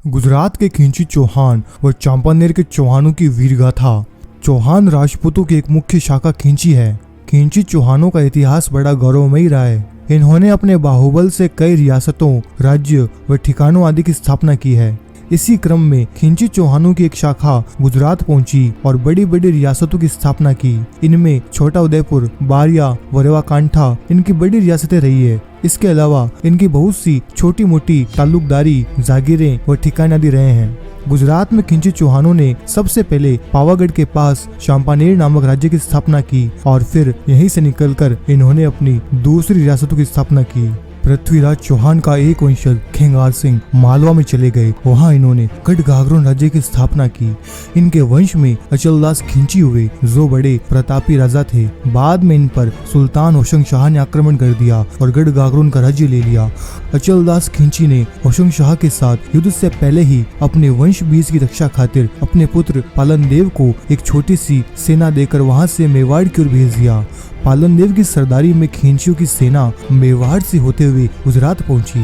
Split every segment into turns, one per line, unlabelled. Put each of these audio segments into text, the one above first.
गुजरात के खिंची चौहान व चांपानेर के चौहानों की वीर गाथा। चौहान राजपूतों की एक मुख्य शाखा खिंची है। खिंची चौहानों का इतिहास बड़ा गौरवमयी रहा है। इन्होंने अपने बाहुबल से कई रियासतों, राज्य व ठिकानों आदि की स्थापना की है। इसी क्रम में खिंची चौहानों की एक शाखा गुजरात पहुंची और बड़ी बड़ी रियासतों की स्थापना की। इनमें छोटा उदयपुर, बारिया व रेवाकांठा इनकी बड़ी रियासतें रही है। इसके अलावा इनकी बहुत सी छोटी मोटी ताल्लुकदारी, जागीरें व ठिकाने आदि रहे हैं। गुजरात में खिंची चौहानों ने सबसे पहले पावागढ़ के पास चांपानेर नामक राज्य की स्थापना की और फिर यहीं से निकलकर इन्होंने अपनी दूसरी रियासतों की स्थापना की। पृथ्वीराज चौहान का एक वंशज खेंगार सिंह मालवा में चले गए। वहां इन्होंने गढ़गागरों राज्य की स्थापना की। इनके वंश में अचलदास खिंची हुए, जो बड़े प्रतापी राजा थे। बाद में इन पर सुल्तान होशंग शाह ने आक्रमण कर दिया और गढ़गागरों का राज्य ले लिया। अचलदास खिंची ने होशंग शाह के साथ युद्ध से पहले ही अपने वंश बीज की रक्षा खातिर अपने पुत्र पालनदेव को एक छोटी सी सेना देकर वहां से मेवाड़ की ओर भेज दिया। पालनदेव की सरदारी में खिंचियों की सेना मेवाड़ से होते हुए गुजरात पहुंची।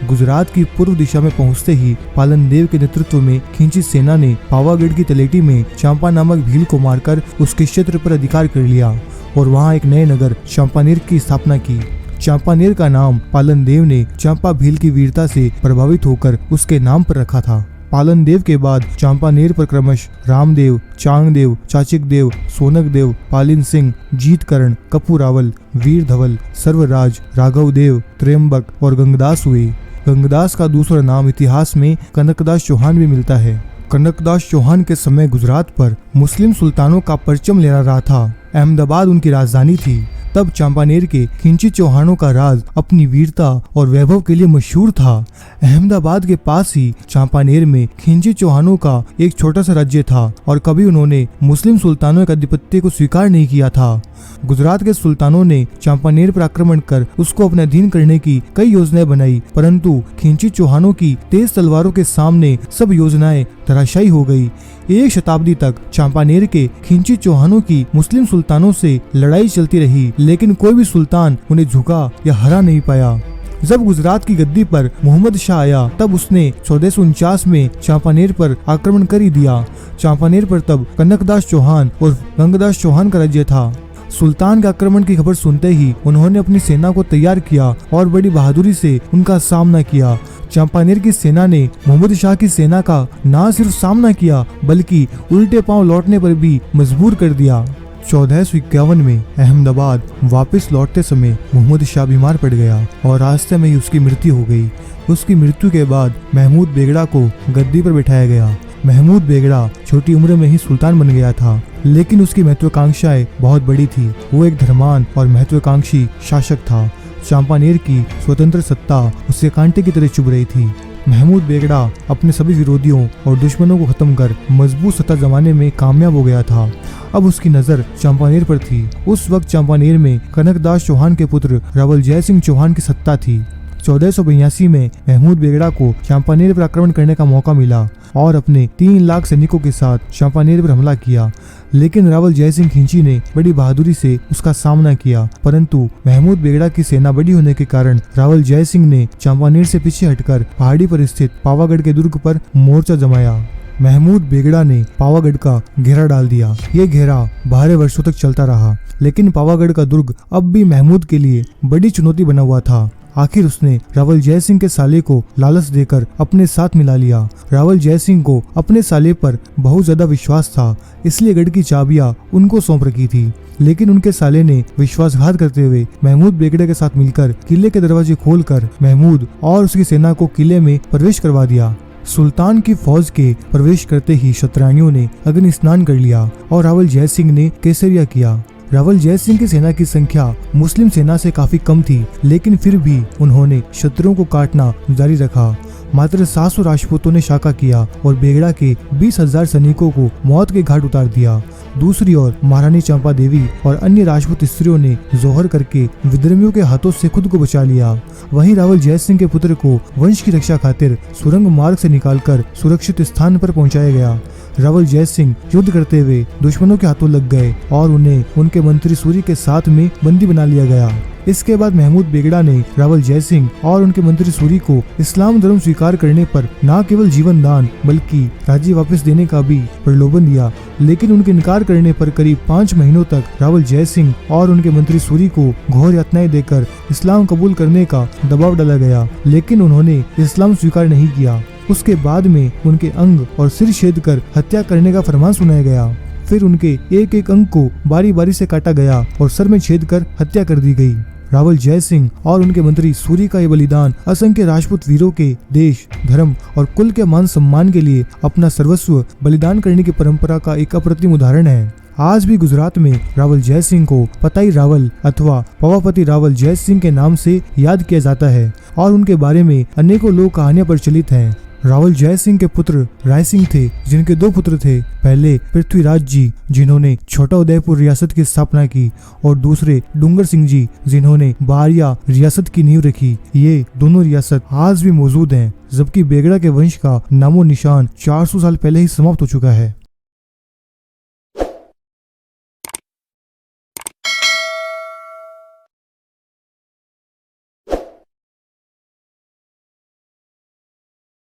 गुजरात की पूर्व दिशा में पहुंचते ही पालनदेव के नेतृत्व में खिंची सेना ने पावागढ़ की तलेटी में चांपा नामक भील को मारकर उसके क्षेत्र पर अधिकार कर लिया और वहां एक नए नगर चांपानेर की स्थापना की। चांपानेर का नाम पालनदेव ने चांपा भील की वीरता से प्रभावित होकर उसके नाम पर रखा था। पालनदेव के बाद चांपानेर पर क्रमश रामदेव, चांगदेव, चाचिकदेव, सोनकदेव, पालिन सिंह, जीतकरण, कपूरावल, वीर धवल, सर्वराज, राघवदेव, त्र्यंबक और गंगदास हुए। गंगदास का दूसरा नाम इतिहास में कनकदास चौहान भी मिलता है। कनकदास चौहान के समय गुजरात पर मुस्लिम सुल्तानों का परचम लहरा रहा था। अहमदाबाद उनकी राजधानी थी। तब चांपानेर के खिंची चौहानों का राज अपनी वीरता और वैभव के लिए मशहूर था। अहमदाबाद के पास ही चांपानेर में खिंची चौहानों का एक छोटा सा राज्य था और कभी उन्होंने मुस्लिम सुल्तानों के आधिपत्य को स्वीकार नहीं किया था। गुजरात के सुल्तानों ने चांपानेर पर आक्रमण कर उसको अपने अधीन करने की कई योजनाएं बनाई, परंतु खिंची चौहानों की तेज तलवारों के सामने सब योजनाएं धराशायी हो गई। एक शताब्दी तक चांपानेर के खिंची चौहानों की मुस्लिम सुल्तानों से लड़ाई चलती रही, लेकिन कोई भी सुल्तान उन्हें झुका या हरा नहीं पाया। जब गुजरात की गद्दी पर मोहम्मद शाह आया तब उसने 1449 में चांपानेर पर आक्रमण कर ही दिया। चांपानेर पर तब कनकदास चौहान और गंगदास चौहान का राज्य था। सुल्तान के आक्रमण की खबर सुनते ही उन्होंने अपनी सेना को तैयार किया और बड़ी बहादुरी से उनका सामना किया। चांपानेर की सेना ने मोहम्मद शाह की सेना का न सिर्फ सामना किया बल्कि उल्टे पांव लौटने पर भी मजबूर कर दिया। 1451 में अहमदाबाद वापस लौटते समय मोहम्मद शाह बीमार पड़ गया और रास्ते में ही उसकी मृत्यु हो गई। उसकी मृत्यु के बाद महमूद बेगड़ा को गद्दी पर बिठाया गया। महमूद बेगड़ा छोटी उम्र में ही सुल्तान बन गया था, लेकिन उसकी महत्वाकांक्षाएं बहुत बड़ी थी। वो एक धर्मान और महत्वाकांक्षी शासक था। चांपानेर की स्वतंत्र सत्ता उसके कांटे की तरह चुभ रही थी। महमूद बेगड़ा अपने सभी विरोधियों और दुश्मनों को खत्म कर मजबूत सत्ता जमाने में कामयाब हो गया था। अब उसकी नजर चांपानेर पर थी। उस वक्त चांपानेर में कनकदास चौहान के पुत्र रावल जय सिंह चौहान की सत्ता थी। 1482 में महमूद बेगड़ा को चांपानेर पर आक्रमण करने का मौका मिला और अपने 3 लाख सैनिकों के साथ चांपानेर पर हमला किया, लेकिन रावल जय सिंह खिंची ने बड़ी बहादुरी से उसका सामना किया। परंतु महमूद बेगड़ा की सेना बड़ी होने के कारण रावल जय सिंह ने चांपानेर से पीछे हटकर पहाड़ी पर स्थित पावागढ़ के दुर्ग पर मोर्चा जमाया। महमूद बेगड़ा ने पावागढ़ का घेरा डाल दिया। ये घेरा 12 वर्षों तक चलता रहा, लेकिन पावागढ़ का दुर्ग अब भी महमूद के लिए बड़ी चुनौती बना हुआ था। आखिर उसने रावल जय सिंह के साले को लालच देकर अपने साथ मिला लिया। रावल जय सिंह को अपने साले पर बहुत ज्यादा विश्वास था, इसलिए गढ़ की चाबियां उनको सौंप रखी थी। लेकिन उनके साले ने विश्वासघात करते हुए महमूद बेगड़े के साथ मिलकर किले के दरवाजे खोलकर महमूद और उसकी सेना को किले में प्रवेश करवा दिया। सुल्तान की फौज के प्रवेश करते ही शतरानियों ने अग्नि स्नान कर लिया और रावल जय सिंह ने केसरिया किया। रावल जय सिंह की सेना की संख्या मुस्लिम सेना से काफी कम थी, लेकिन फिर भी उन्होंने शत्रुओं को काटना जारी रखा। मात्र 700 राजपूतों ने शाका किया और बेगड़ा के 20,000 सैनिकों को मौत के घाट उतार दिया। दूसरी ओर महारानी चंपा देवी और अन्य राजपूत स्त्रियों ने जोहर करके विद्रोहियों के हाथों से खुद को बचा लिया। वहीं रावल जय सिंह के पुत्र को वंश की रक्षा खातिर सुरंग मार्ग से निकालकर सुरक्षित स्थान पर पहुंचाया गया। रावल जय सिंह युद्ध करते हुए दुश्मनों के हाथों लग गए और उन्हें उनके मंत्री सूरी के साथ में बंदी बना लिया गया। इसके बाद महमूद बेगड़ा ने रावल जय सिंह और उनके मंत्री सूरी को इस्लाम धर्म स्वीकार करने पर न केवल जीवन दान बल्कि राज्य वापस देने का भी प्रलोभन दिया, लेकिन उनके इनकार करने पर करीब 5 महीनों तक रावल जय सिंह और उनके मंत्री सूरी को घोर यातनाएं देकर इस्लाम कबूल करने का दबाव डाला गया, लेकिन उन्होंने इस्लाम स्वीकार नहीं किया। उसके बाद में उनके अंग और सिर छेद कर हत्या करने का फरमान सुनाया गया। फिर उनके एक एक अंग को बारी बारी से काटा गया और सर में छेद कर हत्या कर दी गई। रावल जय सिंह और उनके मंत्री सूरी का ये बलिदान असंख्य राजपूत वीरों के देश, धर्म और कुल के मान सम्मान के लिए अपना सर्वस्व बलिदान करने की परंपरा का एक अप्रतिम उदाहरण है। आज भी गुजरात में रावल जय सिंह को पताई रावल अथवा पवापति रावल जय सिंह के नाम से याद किया जाता है और उनके बारे में अनेकों लोक कहानियां प्रचलित हैं। रावल जय सिंह के पुत्र राय सिंह थे, जिनके 2 पुत्र थे। पहले पृथ्वीराज जी, जिन्होंने छोटा उदयपुर रियासत की स्थापना की, और दूसरे डूंगर सिंह जी, जिन्होंने बारिया रियासत की नींव रखी। ये दोनों रियासत आज भी मौजूद हैं, जबकि बेगड़ा के वंश का नामो निशान 400 साल पहले ही समाप्त हो चुका है।